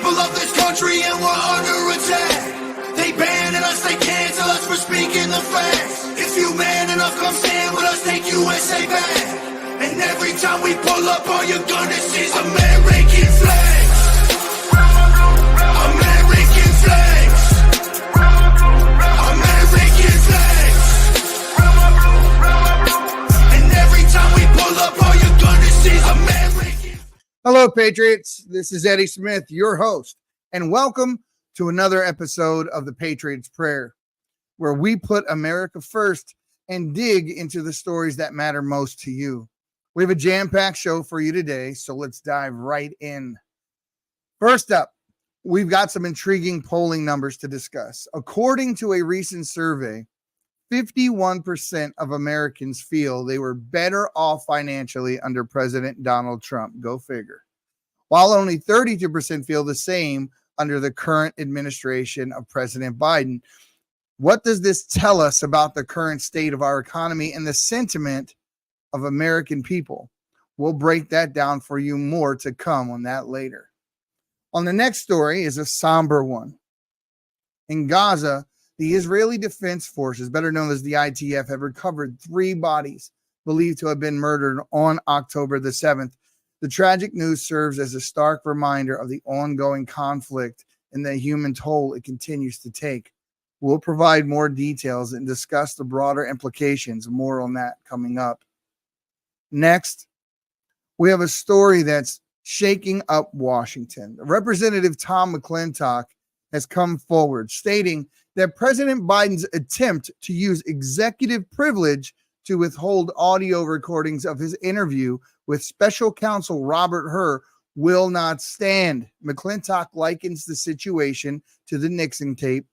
people of this country and we're under attack. They banning us, they cancel us for speaking the facts. If you man enough, come stand with us, take USA back. And every time we pull up, all you're gonna see is American flags. American flags. American flags. And every time we pull up, all you're gonna see is American. Hello, Patriots. This is Eddie Smith, your host, and welcome to another episode of the Patriots Prayer, where we put America first and dig into the stories that matter most to you. We have a jam-packed show for you today, so let's dive right in. First up, we've got some intriguing polling numbers to discuss. According to a recent survey, 51% of Americans feel they were better off financially under President Donald Trump. Go figure. While only 32% feel the same under the current administration of President Biden. What does this tell us about the current state of our economy and the sentiment of American people? We'll break that down for you. More to come on that later. On the next story is a somber one. In Gaza, the Israeli Defense Forces, better known as the IDF, have recovered 3 bodies believed to have been murdered on October the 7th. The tragic news serves as a stark reminder of the ongoing conflict and the human toll it continues to take. We'll provide more details and discuss the broader implications. More on that coming up. Next, we have a story that's shaking up Washington. Representative Tom McClintock has come forward stating that President Biden's attempt to use executive privilege to withhold audio recordings of his interview with special counsel Robert Hur will not stand. McClintock likens the situation to the Nixon tape,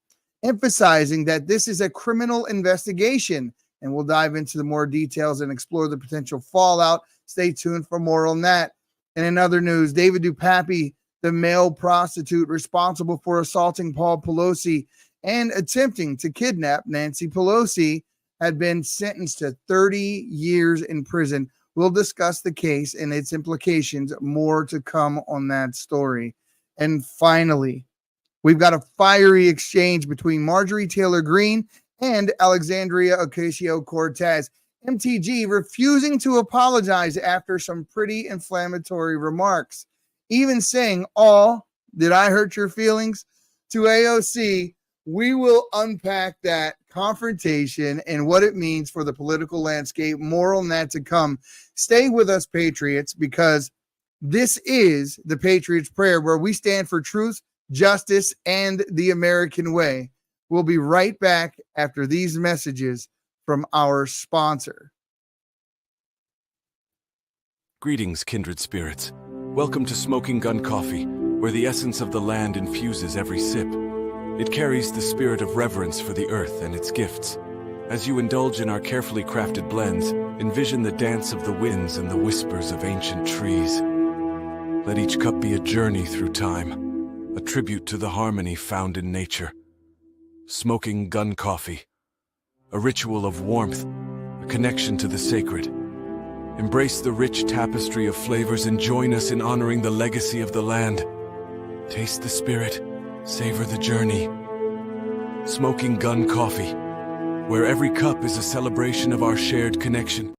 emphasizing that this is a criminal investigation. And we'll dive into the more details and explore the potential fallout. Stay tuned for more on that. And in other news, David Dupapi, the male prostitute responsible for assaulting Paul Pelosi and attempting to kidnap Nancy Pelosi, had been sentenced to 30 years in prison. We'll discuss the case and its implications. More to come on that story. And finally, we've got a fiery exchange between Marjorie Taylor Greene and Alexandria Ocasio-Cortez. MTG refusing to apologize after some pretty inflammatory remarks, even saying, "Oh, did I hurt your feelings?" to AOC. We will unpack that confrontation and what it means for the political landscape. More on that to come. Stay with us, Patriots, because this is the Patriots Prayer, where we stand for truth, justice, and the American way. We'll be right back after these messages from our sponsor. Greetings, kindred spirits. Welcome to Smoking Gun Coffee, where the essence of the land infuses every sip. It carries the spirit of reverence for the earth and its gifts. As you indulge in our carefully crafted blends, envision the dance of the winds and the whispers of ancient trees. Let each cup be a journey through time, a tribute to the harmony found in nature. Smoking Gun Coffee, a ritual of warmth, a connection to the sacred. Embrace the rich tapestry of flavors and join us in honoring the legacy of the land. Taste the spirit, savor the journey. Smoking Gun Coffee, where every cup is a celebration of our shared connection.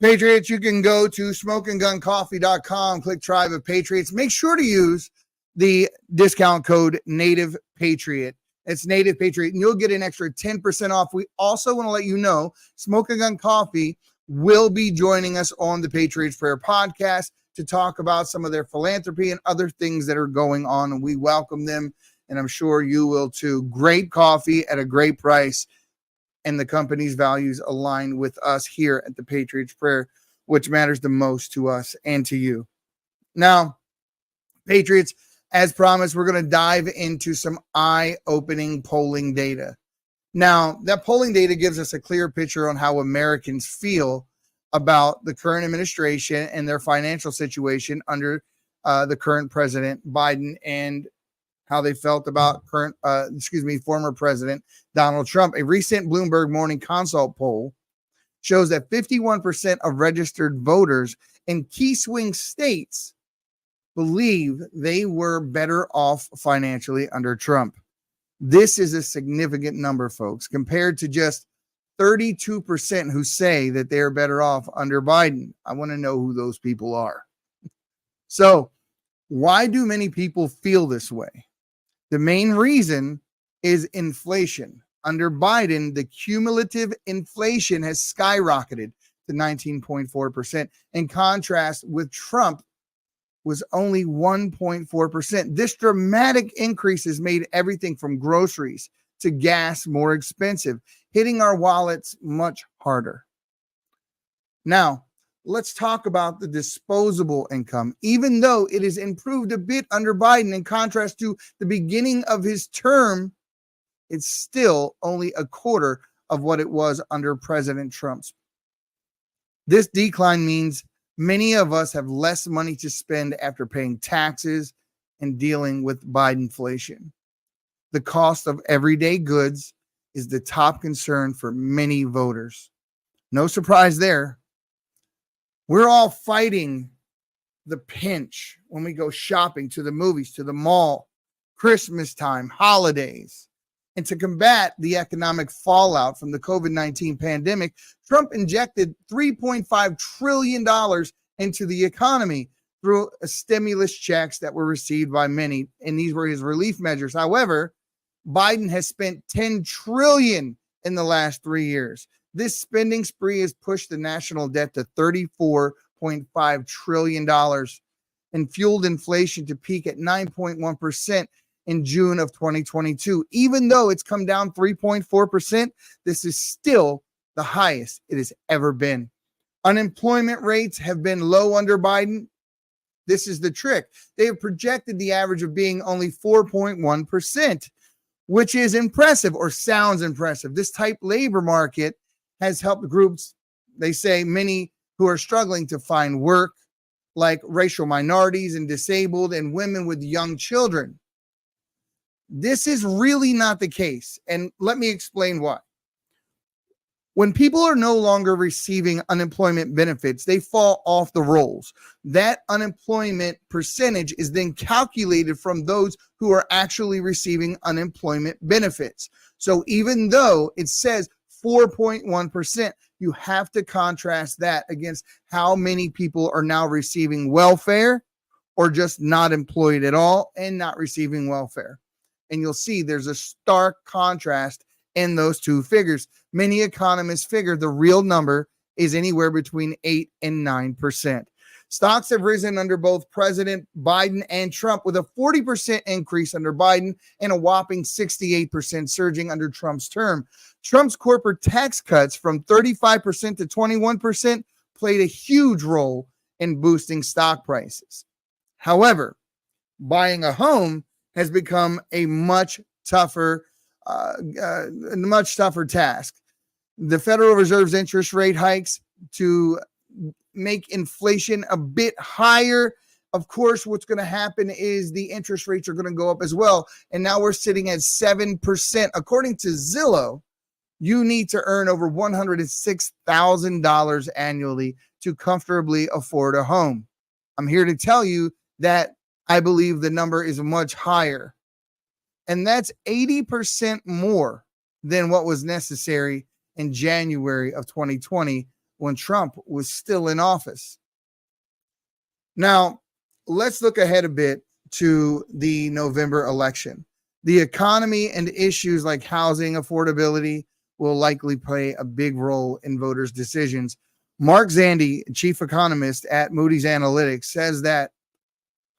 Patriots, you can go to smokingguncoffee.com, click Tribe of Patriots. Make sure to use the discount code Native Patriot. It's Native Patriot, and you'll get an extra 10% off. We also want to let you know Smoking Gun Coffee will be joining us on the Patriots Prayer podcast to talk about some of their philanthropy and other things that are going on, and we welcome them, and I'm sure you will too. Great coffee at a great price, and the company's values align with us here at the Patriots Prayer, which matters the most to us and to you. Now, Patriots, as promised, we're going to dive into some eye-opening polling data. Now, that polling data gives us a clear picture on how Americans feel about the current administration and their financial situation under the current President Biden, and how they felt about former President Donald Trump. A recent Bloomberg Morning Consult poll shows that 51% of registered voters in key swing states believe they were better off financially under Trump. This is a significant number, folks, compared to just 32% who say that they're better off under Biden. I want to know who those people are. So, why do many people feel this way? The main reason is inflation. Under Biden, the cumulative inflation has skyrocketed to 19.4%. In contrast with Trump, was only 1.4%. This dramatic increase has made everything from groceries to gas more expensive, hitting our wallets much harder. Now, let's talk about the disposable income. Even though it has improved a bit under Biden in contrast to the beginning of his term, it's still only a quarter of what it was under President Trump's. This decline means many of us have less money to spend after paying taxes and dealing with Bidenflation. The cost of everyday goods is the top concern for many voters. No surprise there. We're all fighting the pinch when we go shopping, to the movies, to the mall, Christmas time, holidays. And to combat the economic fallout from the COVID-19 pandemic, Trump injected $3.5 trillion into the economy through stimulus checks that were received by many, and these were his relief measures. However, Biden has spent $10 trillion in the last 3 years. This spending spree has pushed the national debt to $34.5 trillion and fueled inflation to peak at 9.1% in June of 2022. Even though it's come down 3.4%, this is still the highest it has ever been. Unemployment rates have been low under Biden. This is the trick. They have projected the average of being only 4.1%, which is impressive, or sounds impressive. This tight labor market has helped groups, they say, many who are struggling to find work, like racial minorities and disabled and women with young children. This is really not the case, and let me explain why. When people are no longer receiving unemployment benefits, they fall off the rolls. That unemployment percentage is then calculated from those who are actually receiving unemployment benefits. So even though it says 4.1%, you have to contrast that against how many people are now receiving welfare or just not employed at all and not receiving welfare. And you'll see there's a stark contrast in those two figures. Many economists figure the real number is anywhere between 8 and 9%. Stocks have risen under both President Biden and Trump, with a 40% increase under Biden and a whopping 68% surging under Trump's term. Trump's corporate tax cuts from 35% to 21% played a huge role in boosting stock prices. However, buying a home has become a much tougher task. The Federal Reserve's interest rate hikes to make inflation a bit higher. Of course, what's going to happen is the interest rates are going to go up as well. And now we're sitting at 7%. According to Zillow, you need to earn over $106,000 annually to comfortably afford a home. I'm here to tell you that I believe the number is much higher. And that's 80% more than what was necessary in January of 2020 when Trump was still in office. Now, let's look ahead a bit to the November election. The economy and issues like housing affordability will likely play a big role in voters' decisions. Mark Zandi, chief economist at Moody's Analytics, says that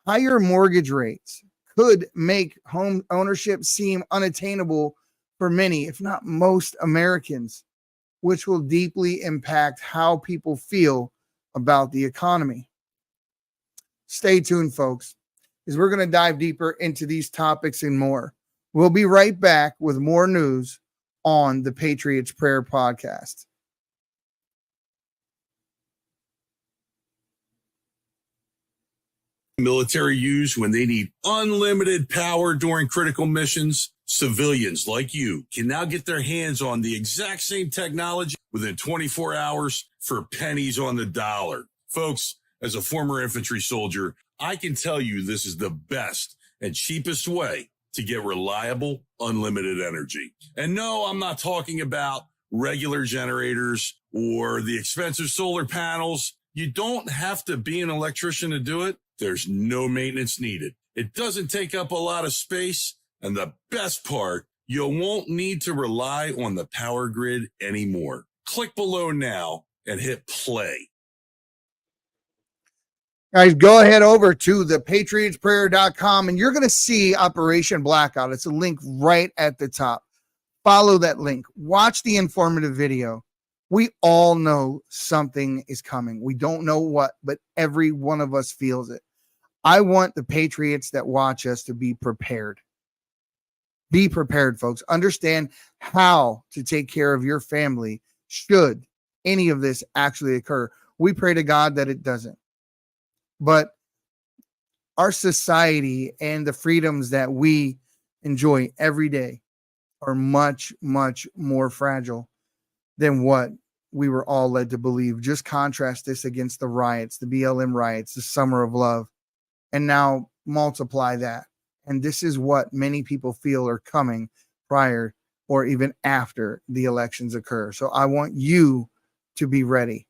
higher mortgage rates could make home ownership seem unattainable for many, if not most Americans, which will deeply impact how people feel about the economy. Stay tuned, folks, as we're going to dive deeper into these topics and more. We'll be right back with more news on the Patriots Prayer Podcast. Military use when they need unlimited power during critical missions. Civilians like you can now get their hands on the exact same technology within 24 hours for pennies on the dollar. Folks, as a former infantry soldier, I can tell you this is the best and cheapest way to get reliable, unlimited energy. And no, I'm not talking about regular generators or the expensive solar panels. You don't have to be an electrician to do it. There's no maintenance needed. It doesn't take up a lot of space. And the best part, you won't need to rely on the power grid anymore. Click below now and hit play. Guys, go ahead over to the patriotsprayer.com and you're going to see Operation Blackout. It's a link right at the top. Follow that link. Watch the informative video. We all know something is coming. We don't know what, but every one of us feels it. I want the Patriots that watch us to be prepared. Be prepared, folks. Understand how to take care of your family should any of this actually occur. We pray to God that it doesn't. But our society and the freedoms that we enjoy every day are much, much more fragile than what we were all led to believe. Just contrast this against the riots, the BLM riots, the Summer of Love, and now multiply that. And this is what many people feel are coming prior or even after the elections occur. So I want you to be ready.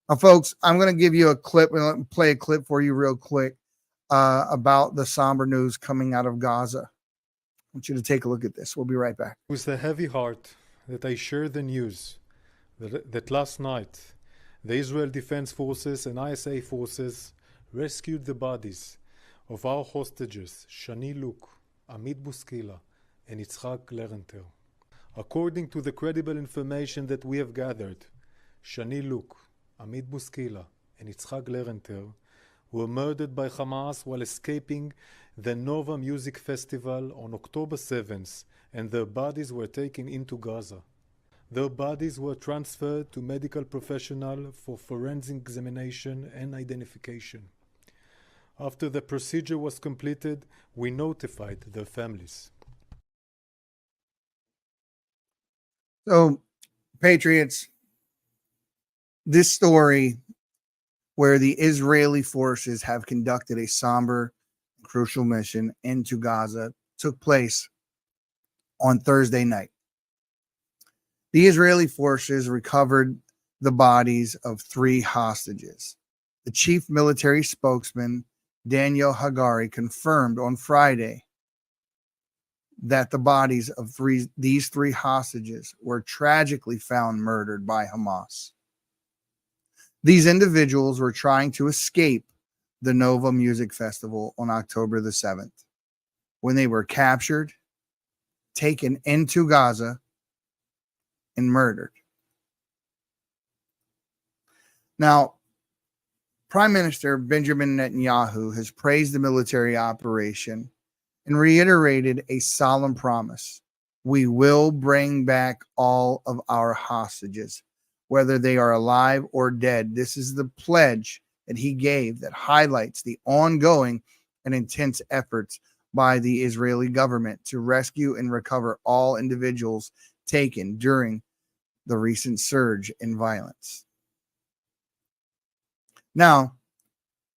Now, folks, I'm going to give you a clip and play a clip for you real quick about the somber news coming out of Gaza. I want you to take a look at this. We'll be right back. With a heavy heart that I share the news that last night the Israel Defense Forces and ISA forces rescued the bodies of our hostages, Shani Luke, Amit Buskila, and Yitzhak Lerenter. According to the credible information that we have gathered, Shani Luke, Amit Buskila, and Yitzhak Lerenter were murdered by Hamas while escaping the Nova Music Festival on October 7th, and their bodies were taken into Gaza. Their bodies were transferred to medical professionals for forensic examination and identification. After the procedure was completed, we notified their families. So, Patriots, this story where the Israeli forces have conducted a somber, crucial mission into Gaza took place on Thursday night. The Israeli forces recovered the bodies of 3 hostages. The chief military spokesman, Daniel Hagari, confirmed on Friday that the bodies of these three hostages were tragically found murdered by Hamas. These individuals were trying to escape the Nova Music Festival on October the 7th when they were captured, taken into Gaza, and murdered. Now, Prime Minister Benjamin Netanyahu has praised the military operation and reiterated a solemn promise. We will bring back all of our hostages, whether they are alive or dead. This is the pledge that he gave that highlights the ongoing and intense efforts by the Israeli government to rescue and recover all individuals taken during the recent surge in violence. Now,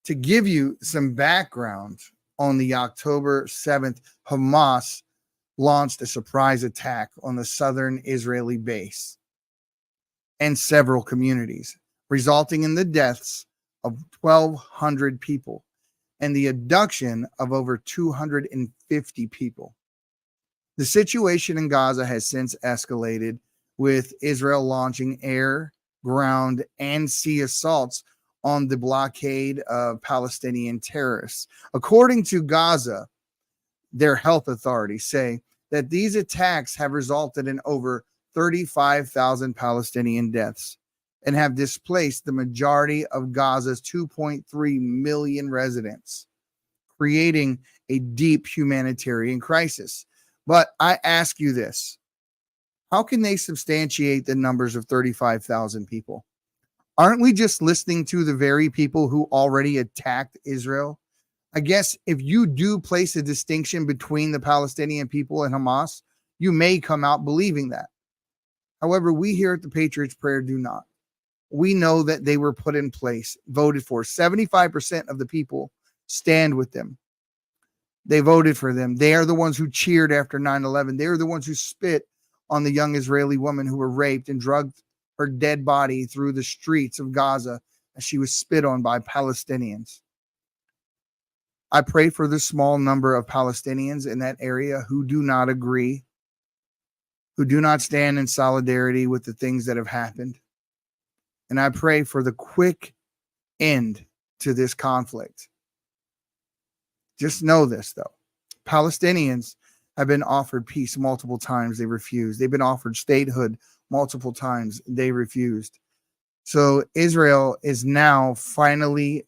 to give you some background on the October 7th, Hamas launched a surprise attack on the southern Israeli base and several communities, resulting in the deaths of 1,200 people and the abduction of over 250 people. The situation in Gaza has since escalated, with Israel launching air, ground, and sea assaults on the blockade of Palestinian terrorists. According to Gaza, their health authorities say that these attacks have resulted in over 35,000 Palestinian deaths and have displaced the majority of Gaza's 2.3 million residents, creating a deep humanitarian crisis. But I ask you this: how can they substantiate the numbers of 35,000 people? Aren't we just listening to the very people who already attacked Israel? I guess if you do place a distinction between the Palestinian people and Hamas, you may come out believing that. However, we here at the Patriots Prayer do not. We know that they were put in place, voted for. 75% of the people stand with them. They voted for them. They are the ones who cheered after 9/11. They are the ones who spit on the young Israeli woman who were raped and drugged her dead body through the streets of Gaza as she was spit on by Palestinians. I pray for the small number of Palestinians in that area who do not agree, who do not stand in solidarity with the things that have happened. And I pray for the quick end to this conflict. Just know this, though. Palestinians have been offered peace multiple times. They refused. They've been offered statehood multiple times. They refused. So Israel is now finally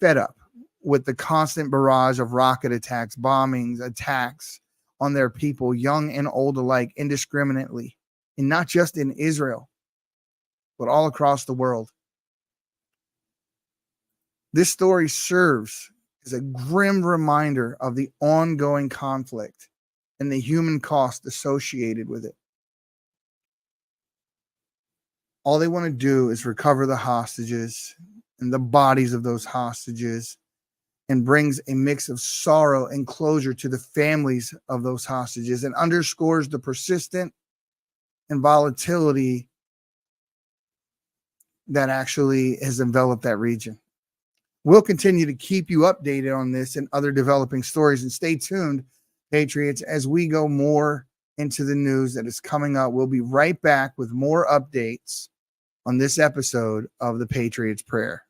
fed up with the constant barrage of rocket attacks, bombings, attacks on their people, young and old alike, indiscriminately, and not just in Israel, but all across the world. This story serves as a grim reminder of the ongoing conflict and the human cost associated with it. All they want to do is recover the hostages and the bodies of those hostages, and brings a mix of sorrow and closure to the families of those hostages, and underscores the persistent and volatility that actually has enveloped that region. We'll continue to keep you updated on this and other developing stories, and stay tuned, Patriots, as we go more into the news that is coming up. We'll be right back with more updates on this episode of the Patriots Prayer.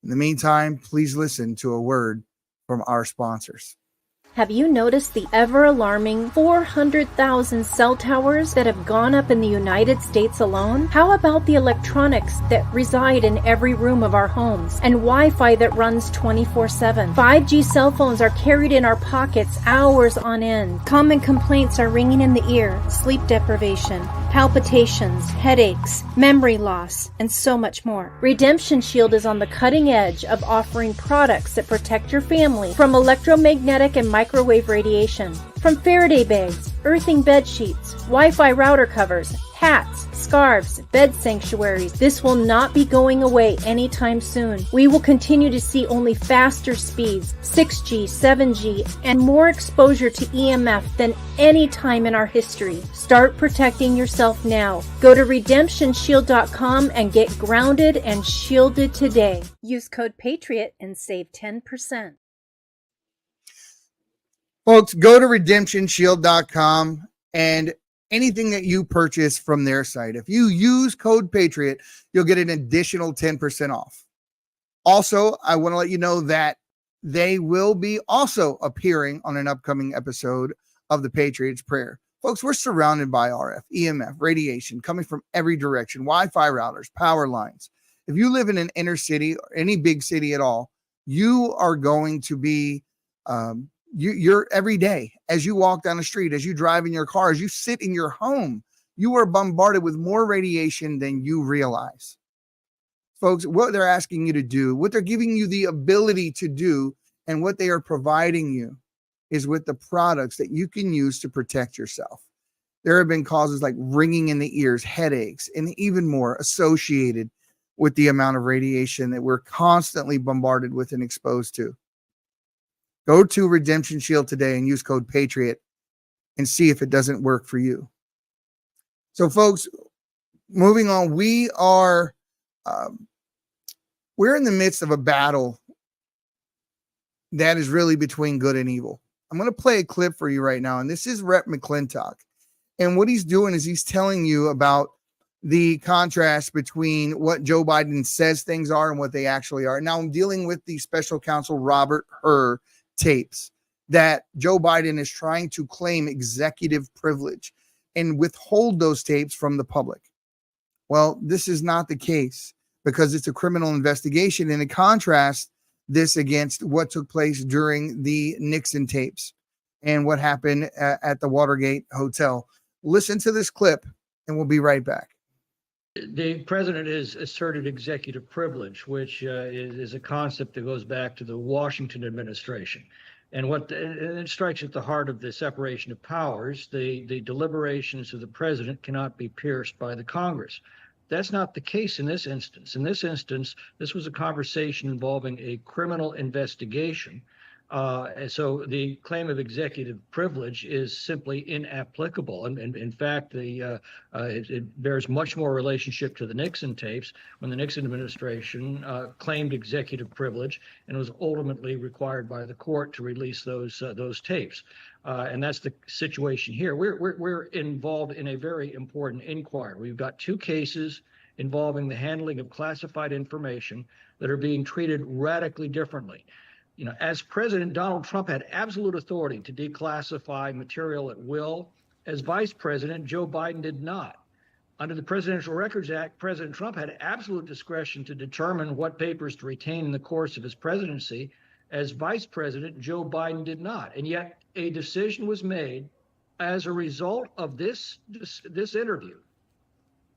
In the meantime, please listen to a word from our sponsors. Have you noticed the ever-alarming 400,000 cell towers that have gone up in the United States alone? How about the electronics that reside in every room of our homes and Wi-Fi that runs 24/7? 5G cell phones are carried in our pockets hours on end. Common complaints are ringing in the ear: sleep deprivation, palpitations, headaches, memory loss, and so much more. Redemption Shield is on the cutting edge of offering products that protect your family from electromagnetic and microwave radiation. From Faraday bags, earthing bed sheets, Wi-Fi router covers, hats, scarves, bed sanctuaries, this will not be going away anytime soon. We will continue to see only faster speeds, 6G, 7G, and more exposure to EMF than any time in our history. Start protecting yourself now. Go to redemptionshield.com and get grounded and shielded today. Use code PATRIOT and save 10%. Folks, go to redemptionshield.com, and anything that you purchase from their site, if you use code Patriot, you'll get an additional 10% off. Also, I want to let you know that they will be also appearing on an upcoming episode of the Patriots Prayer. Folks, we're surrounded by RF, EMF, radiation coming from every direction, Wi-Fi routers, power lines. If you live in an inner city or any big city at all, you are going to be you're every day, as you walk down the street, as you drive in your car, as you sit in your home, you are bombarded with more radiation than you realize. Folks, what they're asking you to do, what they're giving you the ability to do, and what they are providing you is with the products that you can use to protect yourself. There have been causes like ringing in the ears, headaches, and even more associated with the amount of radiation that we're constantly bombarded with and exposed to. Go to Redemption Shield today and use code Patriot and see if it doesn't work for you. So, folks, moving on, we're in the midst of a battle that is really between good and evil. I'm going to play a clip for you right now, and this is Rep McClintock. And what he's doing is he's telling you about the contrast between what Joe Biden says things are and what they actually are. Now, I'm dealing with the special counsel Robert Hur tapes that Joe Biden is trying to claim executive privilege and withhold those tapes from the public. Well, this is not the case because it's a criminal investigation, and it contrasts this against what took place during the Nixon tapes and what happened at the Watergate Hotel. Listen to this clip and we'll be right back. The president has asserted executive privilege, which is a concept that goes back to the Washington administration. And it strikes at the heart of the separation of powers. The deliberations of the president cannot be pierced by the Congress. That's not the case in this instance. In this instance, this was a conversation involving a criminal investigation. And so the claim of executive privilege is simply inapplicable. And in fact, it bears much more relationship to the Nixon tapes, when the Nixon administration claimed executive privilege and was ultimately required by the court to release those tapes. And that's the situation here. We're involved in a very important inquiry. We've got two cases involving the handling of classified information that are being treated radically differently. You know, as president, Donald Trump had absolute authority to declassify material at will. As vice president, Joe Biden did not. Under the Presidential Records Act, President Trump had absolute discretion to determine what papers to retain in the course of his presidency. As vice president, Joe Biden did not. And yet a decision was made as a result of this interview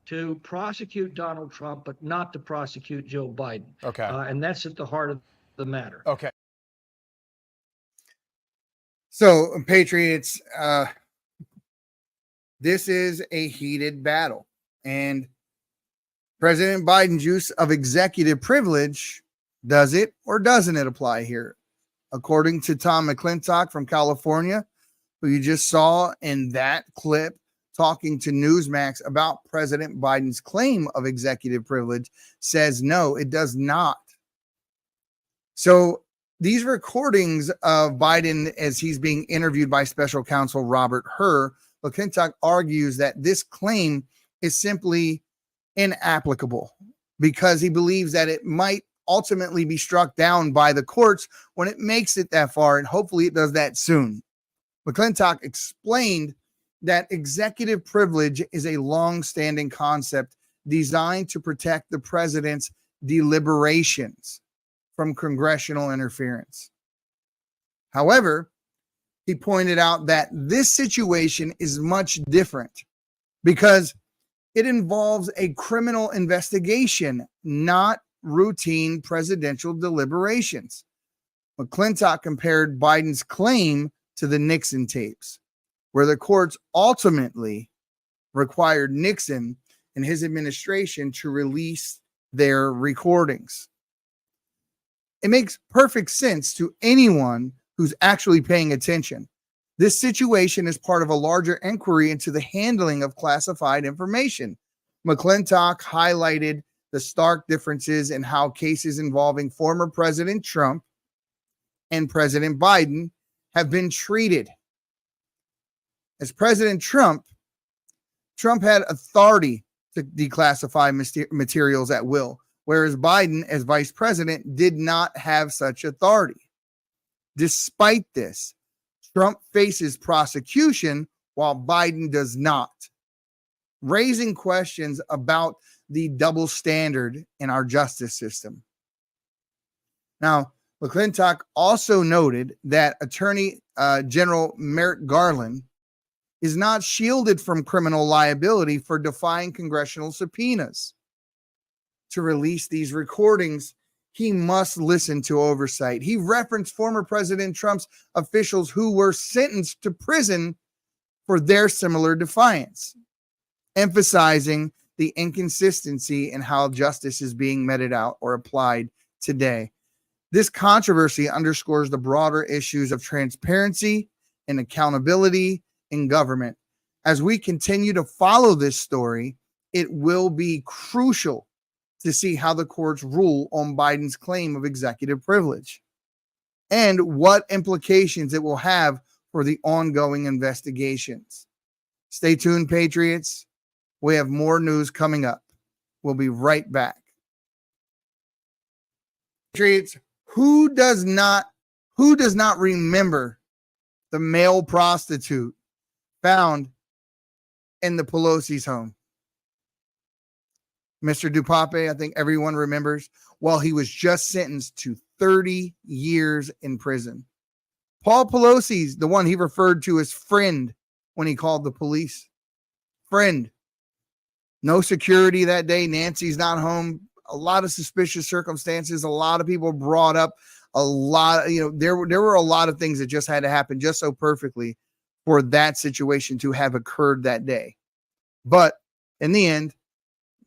to prosecute Donald Trump, but not to prosecute Joe Biden. Okay. And that's at the heart of the matter. Okay. So, Patriots, this is a heated battle, and President Biden's use of executive privilege, does it or doesn't it apply here? According to Tom McClintock from California, who you just saw in that clip talking to Newsmax about President Biden's claim of executive privilege, says no, it does not. So these recordings of Biden as he's being interviewed by special counsel Robert Hur, McClintock argues that this claim is simply inapplicable because he believes that it might ultimately be struck down by the courts when it makes it that far, and hopefully it does that soon. McClintock explained that executive privilege is a long-standing concept designed to protect the president's deliberations from congressional interference. However, he pointed out that this situation is much different because it involves a criminal investigation, not routine presidential deliberations. McClintock compared Biden's claim to the Nixon tapes, where the courts ultimately required Nixon and his administration to release their recordings. It makes perfect sense to anyone who's actually paying attention. This situation is part of a larger inquiry into the handling of classified information. McClintock highlighted the stark differences in how cases involving former President Trump and President Biden have been treated. As President Trump had authority to declassify materials at will, whereas Biden, as vice president, did not have such authority. Despite this, Trump faces prosecution while Biden does not, raising questions about the double standard in our justice system. Now, McClintock also noted that Attorney General Merrick Garland is not shielded from criminal liability for defying congressional subpoenas. To release these recordings, he must listen to oversight. He referenced former President Trump's officials who were sentenced to prison for their similar defiance, emphasizing the inconsistency in how justice is being meted out or applied today. This controversy underscores the broader issues of transparency and accountability in government. As we continue to follow this story, it will be crucial to see how the courts rule on Biden's claim of executive privilege and what implications it will have for the ongoing investigations. Stay tuned, Patriots. We have more news coming up. We'll be right back. Patriots, who does not remember the male prostitute found in the Pelosi's home? Mr. Dupape, I think everyone remembers, while he was just sentenced to 30 years in prison. Paul Pelosi's the one he referred to as friend when he called the police. Friend. No security that day. Nancy's not home. A lot of suspicious circumstances. A lot of people brought up a lot. There were a lot of things that just had to happen just so perfectly for that situation to have occurred that day. But in the end,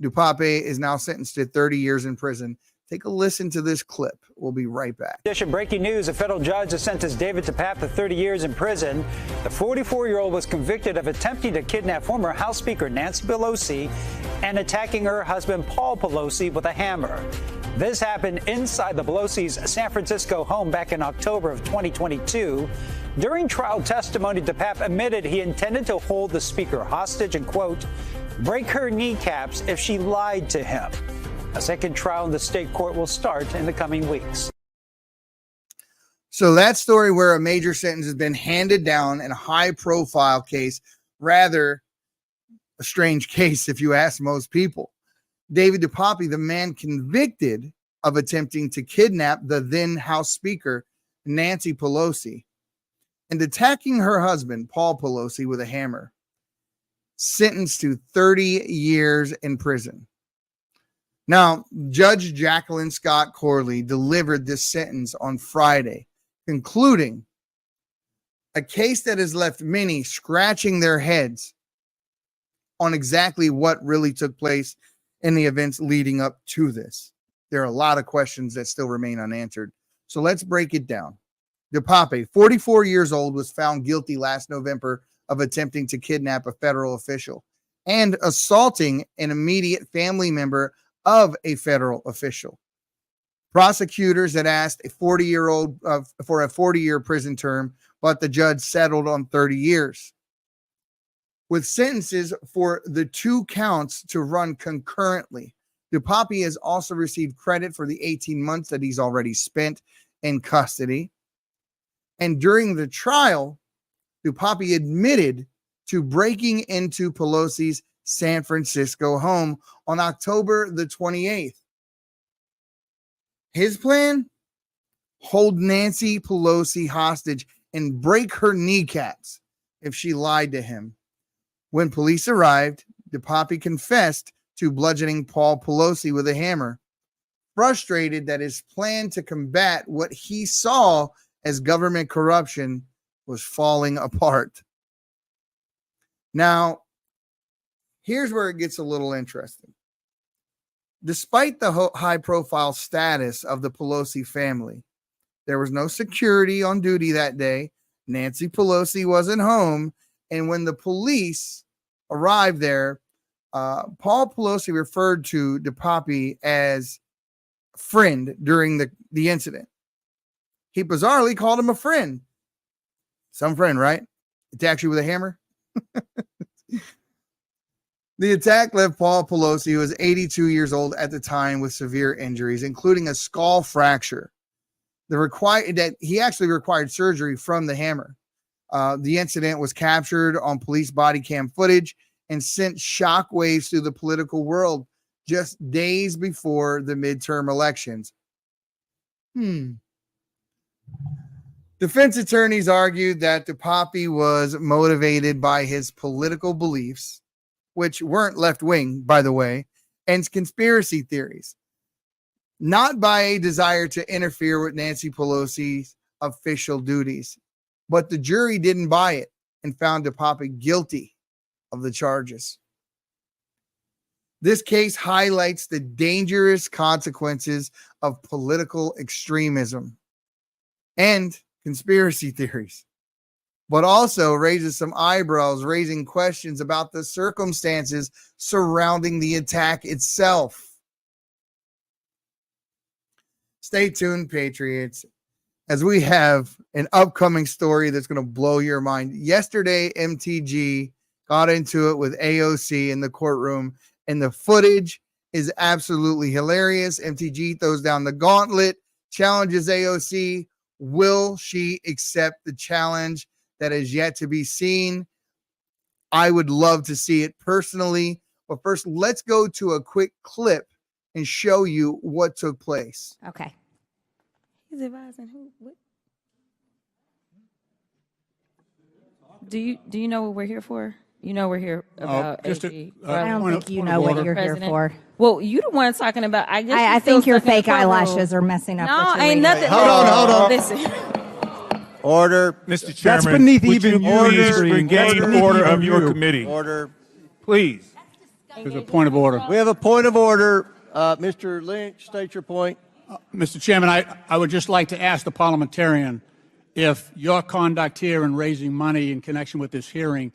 DuPape is now sentenced to 30 years in prison. Take a listen to this clip. We'll be right back. Breaking news, a federal judge has sentenced David DuPape to 30 years in prison. The 44-year-old was convicted of attempting to kidnap former House Speaker Nancy Pelosi and attacking her husband Paul Pelosi with a hammer. This happened inside the Pelosi's San Francisco home back in October of 2022. During trial testimony, DuPape admitted he intended to hold the speaker hostage and, quote, break her kneecaps if she lied to him. A second trial in the state court will start in the coming weeks. So that story where a major sentence has been handed down in a high-profile case, rather a strange case if you ask most people. David DuPape, the man convicted of attempting to kidnap the then House Speaker, Nancy Pelosi, and attacking her husband, Paul Pelosi, with a hammer, sentenced to 30 years in prison. Now, Judge Jacqueline Scott Corley delivered this sentence on Friday, concluding a case that has left many scratching their heads on exactly what really took place in the events leading up to this. There are a lot of questions that still remain unanswered. So let's break it down. DuPape, 44 years old, was found guilty last November of attempting to kidnap a federal official and assaulting an immediate family member of a federal official. Prosecutors had asked a 40-year-old for a 40-year prison term, but the judge settled on 30 years. With sentences for the two counts to run concurrently, DuPape has also received credit for the 18 months that he's already spent in custody. And during the trial, DuPape admitted to breaking into Pelosi's San Francisco home on October the 28th. His plan? Hold Nancy Pelosi hostage and break her kneecaps if she lied to him. When police arrived, DuPape confessed to bludgeoning Paul Pelosi with a hammer, frustrated that his plan to combat what he saw as government corruption was falling apart. Now, here's where it gets a little interesting. Despite the high-profile status of the Pelosi family, there was no security on duty that day. Nancy Pelosi wasn't home, and when the police arrived there, Paul Pelosi referred to DuPape as friend during the incident. He bizarrely called him a friend. Some friend, right? Attacks you with a hammer? The attack left Paul Pelosi, who was 82 years old at the time, with severe injuries, including a skull fracture. He actually required surgery from the hammer. The incident was captured on police body cam footage and sent shockwaves through the political world just days before the midterm elections. Defense attorneys argued that DuPape was motivated by his political beliefs, which weren't left-wing, by the way, and conspiracy theories, not by a desire to interfere with Nancy Pelosi's official duties. But the jury didn't buy it and found DuPape guilty of the charges. This case highlights the dangerous consequences of political extremism and conspiracy theories, but also raises some eyebrows, raising questions about the circumstances surrounding the attack itself. Stay tuned, Patriots, as we have an upcoming story that's going to blow your mind. Yesterday, MTG got into it with AOC in the courtroom, and the footage is absolutely hilarious. MTG throws down the gauntlet, challenges AOC. Will she accept the challenge? That is yet to be seen. I would love to see it personally. But first, let's go to a quick clip and show you what took place. Okay. He's advising who? What? Do you know what we're here for? You know we're here about AG. I don't think you know what you're here for. Well, you the one talking about. I think your fake eyelashes are messing up. No, ain't nothing. Hold on. Listen. Order. Mr. Chairman, That's beneath would even you please order engage order of your committee. Order. Please. There's a point of order. We have a point of order. Mr. Lynch, state your point. Mr. Chairman, I would just like to ask the parliamentarian if your conduct here in raising money in connection with this hearing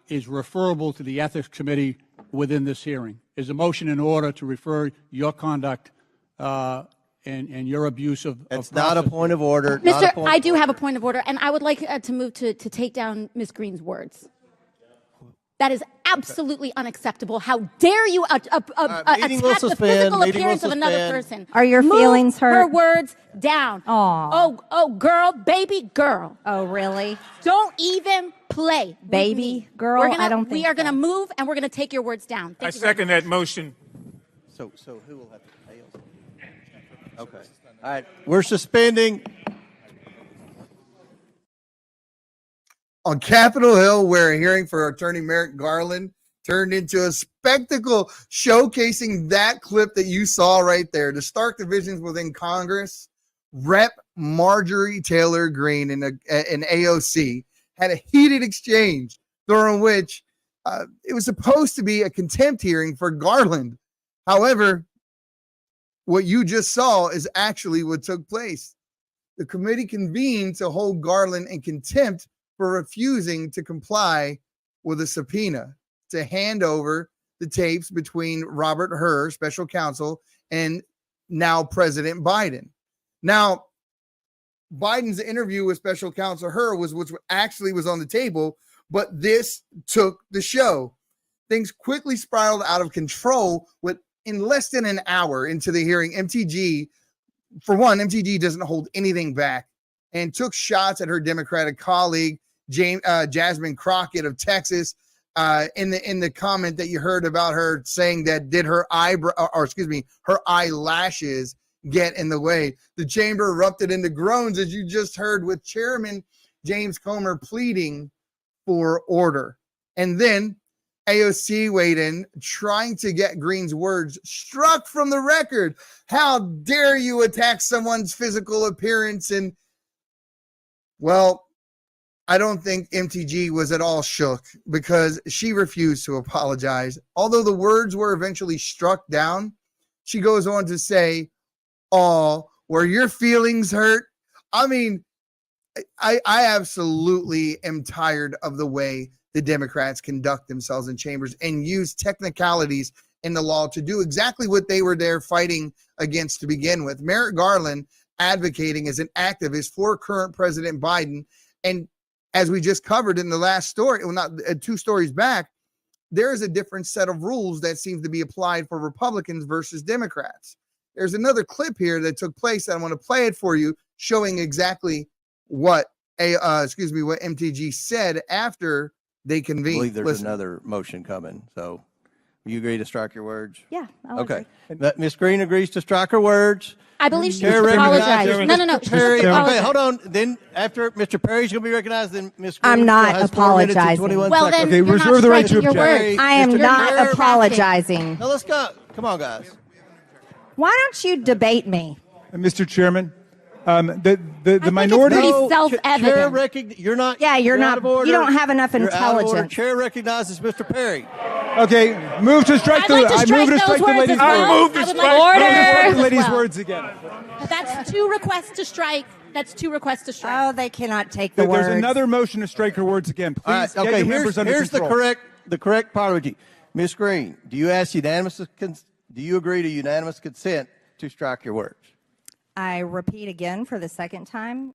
is referable to the Ethics Committee within this hearing. Is a motion in order to refer your conduct and your abuse of It's not a point of order. Mr. I do have a point of order, and I would like to move to take down Ms. Green's words. That is absolutely unacceptable. How dare you attack the physical appearance of another person? Are your feelings hurt? Her words down. Oh, girl, baby girl. Oh, really? Don't even play. Baby girl? I don't think we are going to move, and we're going to take your words down. I second that motion. So who will have to pay? Okay. All right. We're suspending. On Capitol Hill, where a hearing for Attorney Merrick Garland turned into a spectacle showcasing that clip that you saw right there. The stark divisions within Congress. Rep. Marjorie Taylor Greene and AOC had a heated exchange during which it was supposed to be a contempt hearing for Garland. However, what you just saw is actually what took place. The committee convened to hold Garland in contempt for refusing to comply with a subpoena to hand over the tapes between Robert Hur, special counsel, and now President Biden. Now, Biden's interview with special counsel Hur was actually was on the table, but this took the show. Things quickly spiraled out of control in less than an hour into the hearing. MTG doesn't hold anything back and took shots at her Democratic colleague, Jasmine Crockett of Texas, in the comment that you heard about her saying that did her her eyelashes get in the way. The chamber erupted into groans, as you just heard, with Chairman James Comer pleading for order. And then AOC weighed in, trying to get Green's words struck from the record. How dare you attack someone's physical appearance? And, well, I don't think MTG was at all shook because she refused to apologize. Although the words were eventually struck down, she goes on to say, "Oh, were your feelings hurt?" I mean, I absolutely am tired of the way the Democrats conduct themselves in chambers and use technicalities in the law to do exactly what they were there fighting against to begin with. Merrick Garland advocating as an activist for current President Biden. And as we just covered in the last story, well, not 2 stories back, there is a different set of rules that seems to be applied for Republicans versus Democrats. There's another clip here that took place. I want to play it for you, showing exactly what MTG said after they convened. I believe there's another motion coming. So, you agree to strike your words? Yeah. Okay. Ms. Green agrees to strike her words. I believe she needs to apologize. No. Perry, okay, hold on. Then after Mr. Perry's going to be recognized, then Ms. Green I'm not has 4 minutes and apologizing. 21 Well, seconds. then you're reserve not the right to striking your object. words. I am Mr. not Perry. apologizing. Now let's go. Come on, guys. Why don't you debate me? Mr. Chairman, the I minority. think it's pretty self-evident. You're not. Yeah, you're not. out of order. You don't have enough You're out of order. intelligence. Chair recognizes Mr. Perry. Okay, move to strike I'd like to strike those words as well. Move to I would strike like to strike the those lady's as well. words again. That's 2 requests to strike. That's 2 requests to strike. Oh, they cannot take the There's words. another motion to strike her words again. Please All right, get okay, your members under here's control. the correct parliament. Ms. Green, do you agree to unanimous consent to strike your words? I repeat again for the second time.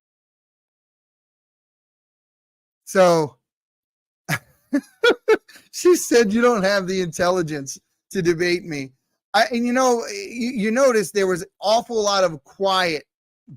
So she said you don't have the intelligence to debate me. You notice there was an awful lot of quiet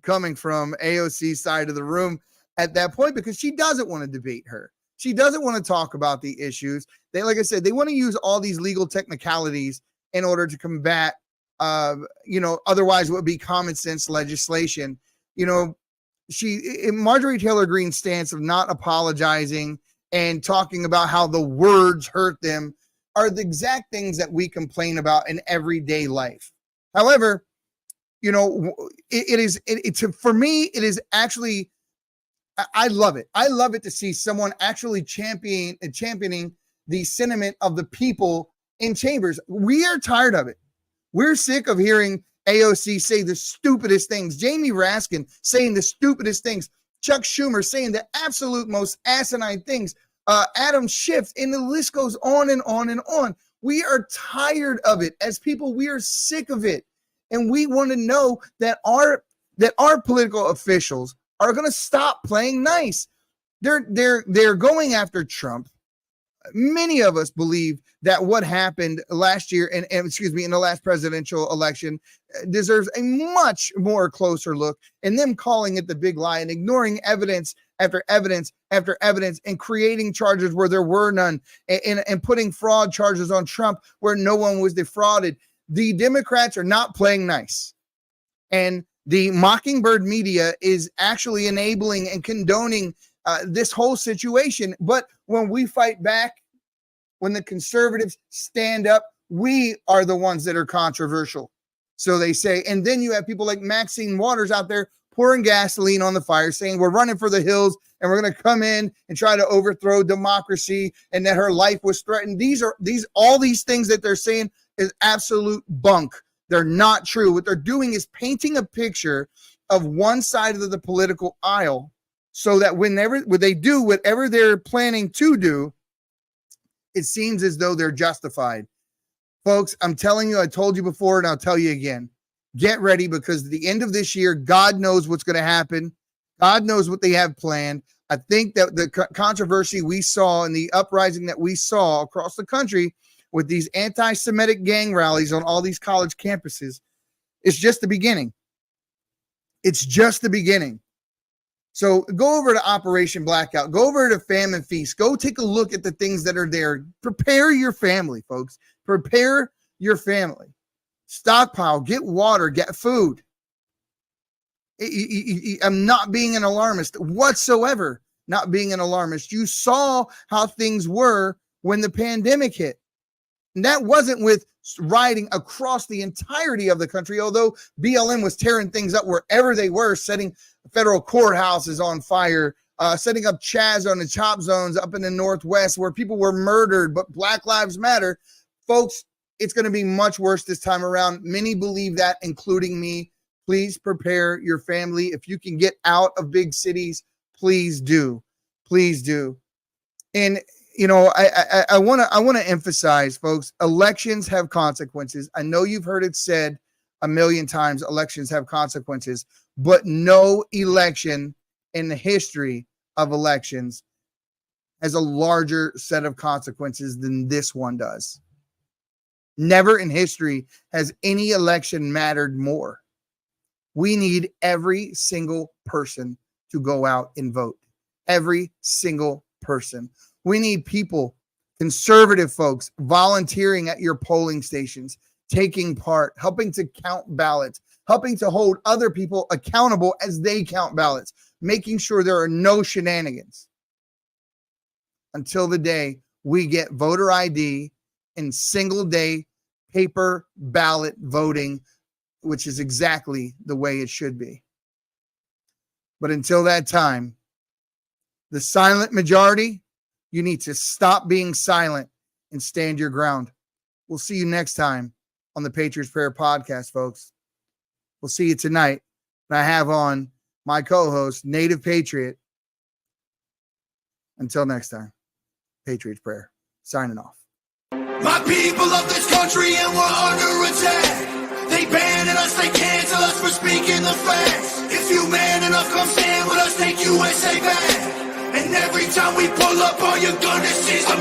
coming from AOC's side of the room at that point because she doesn't want to debate her. She doesn't want to talk about the issues. They, like I said, they want to use all these legal technicalities in order to combat otherwise it would be common sense legislation. Marjorie Taylor Greene's stance of not apologizing and talking about how the words hurt them are the exact things that we complain about in everyday life. However, for me, it is actually, I love it. I love it to see someone actually championing the sentiment of the people in chambers. We are tired of it. We're sick of hearing AOC say the stupidest things. Jamie Raskin saying the stupidest things. Chuck Schumer saying the absolute most asinine things. Adam Schiff, and the list goes on and on and on. We are tired of it. As people, we are sick of it. And we want to know that our political officials are going to stop playing nice. They're going after Trump. Many of us believe that what happened last year in the last presidential election deserves a much more closer look, and them calling it the big lie and ignoring evidence after evidence after evidence and creating charges where there were none and putting fraud charges on Trump where no one was defrauded. The Democrats are not playing nice. And the Mockingbird media is actually enabling and condoning this whole situation. But when we fight back, when the conservatives stand up, we are the ones that are controversial. So they say. And then you have people like Maxine Waters out there pouring gasoline on the fire, saying we're running for the hills and we're going to come in and try to overthrow democracy and that her life was threatened. All these things that they're saying is absolute bunk. They're not true. What they're doing is painting a picture of one side of the political aisle so that when they do whatever they're planning to do, it seems as though they're justified. Folks, I'm telling you, I told you before, and I'll tell you again, get ready, because at the end of this year, God knows what's going to happen. God knows what they have planned. I think that the controversy we saw and the uprising that we saw across the country with these anti-Semitic gang rallies on all these college campuses is just the beginning. It's just the beginning. So go over to Operation Blackout. Go over to Famine Feast. Go take a look at the things that are there. Prepare your family, folks. Prepare your family. Stockpile. Get water. Get food. I'm not being an alarmist whatsoever. Not being an alarmist. You saw how things were when the pandemic hit. And that wasn't with riding across the entirety of the country, although BLM was tearing things up wherever they were, setting federal courthouses on fire, setting up Chaz on the chop zones up in the Northwest where people were murdered, but Black Lives Matter. Folks, it's going to be much worse this time around. Many believe that, including me. Please prepare your family. If you can get out of big cities, please do. Please do. And you know, I want to emphasize, folks, elections have consequences. I know you've heard it said a million times, elections have consequences, but no election in the history of elections has a larger set of consequences than this one does. Never in history has any election mattered more. We need every single person to go out and vote. Every single person. We need people, conservative folks, volunteering at your polling stations, taking part, helping to count ballots, helping to hold other people accountable as they count ballots, making sure there are no shenanigans until the day we get voter ID and single day paper ballot voting, which is exactly the way it should be. But until that time, the silent majority, you need to stop being silent and stand your ground. We'll see you next time on the Patriots Prayer Podcast, folks. We'll see you tonight. And I have on my co-host, Native Patriot. Until next time, Patriots Prayer, signing off. My people of this country, and we're under attack. They banning us, they cancel us for speaking the facts. If you man enough, come stand with us, take USA back. And every time we pull up, all you're gonna see is a